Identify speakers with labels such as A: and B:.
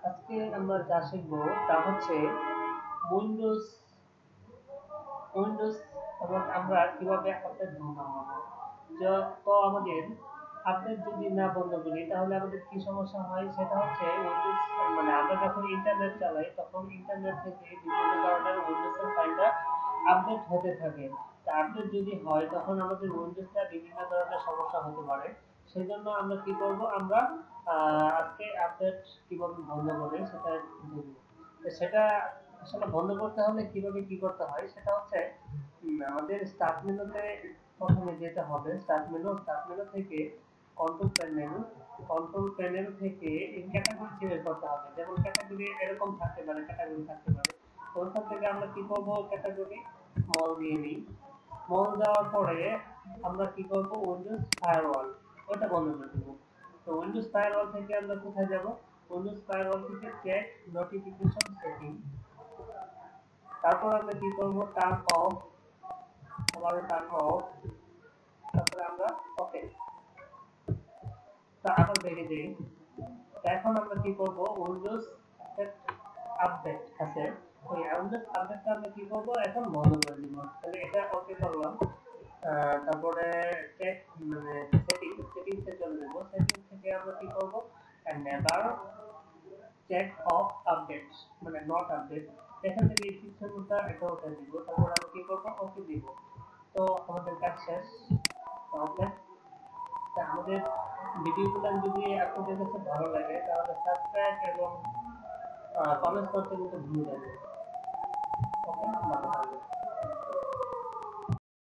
A: আজকে আমরা যা শিখবো তা হচ্ছে উইন্ডোজ উইন্ডোজ এবং আমরা কিভাবে আপডেট বন্ধ করবো। তো আমাদের আপডেট যদি না বন্ধ করি তাহলে আমাদের কি সমস্যা হয় সেটা হচ্ছে উইন্ডোজ মানে আমরা যখন ইন্টারনেট চালাই তখন ইন্টারনেট থেকে বিভিন্ন ধরনের উইন্ডোজের ফাইলটা আপডেট হতে থাকে। তা আপডেট যদি হয় তখন আমাদের উইন্ডোজটা বিভিন্ন ধরনের সমস্যা হতে পারে। সেজন্য আমরা কি করব, আমরা আজকে আপডেট কিভাবে বন্ধ করে সেটা দেখব। তো সেটা আসলে বন্ধ করতে হলে কিভাবে কি করতে হয় সেটা হচ্ছে আমাদের স্টার্ট মেনুতে প্রথমে যেতে হবে। স্টার্ট মেনু থেকে কন্ট্রোল প্যানেল থেকে ক্যাটাগরি সিলেক্ট করতে হবে। যেমন ক্যাটাগরি এরকম থাকতে পারে, ক্যাটাগরি থাকতে পারে। তো ওখান থেকে আমরা কি করব, ক্যাটাগরি স্মল দিয়ে নিই। স্মল দেওয়ার পরে আমরা কি করব, উইন্ডোজ ফায়ারওয়াল ওটা বন্ধ করে দেবো। তো উইন্ডোজ ফায়ারওয়াল থেকে আমরা কোথায় যাব, উইন্ডোজ ফায়ারওয়াল থেকে চেক নোটিফিকেশন সেটিং। তারপর আমরা কি করব, টার্ন অফ, আবার টার্ন অফ, তারপরে আমরা ওকে, তা আবার বেরিয়ে দিই। এখন আমরা কি করব, উইন্ডোজ আপডেট আছে, ওই উইন্ডোজ আপডেটটা আমরা কি করব, এখন বন্ধ করে দিব। তাহলে এটা ওকে করলাম। তারপরে চেক মানে সেটিংসে চলে যাব। সেটিংস থেকে আমরা কি করব, নেভার চেক অফ আপডেটস মানে নট আপডেট। এখান থেকে এই সিস্টেমটা এটা ওটা দিব। তারপর আমরা কি করব, ওকে দিব। তো আমাদের কাজ শেষ। ওকে। তা আমাদের ভিডিওগুলো যদি আপনাদের কাছে ভালো লাগে তাহলে সাবস্ক্রাইব এবং কমেন্ট করতে কিন্তু ভুলবেন না। ওকে, ভালো থাকবেন।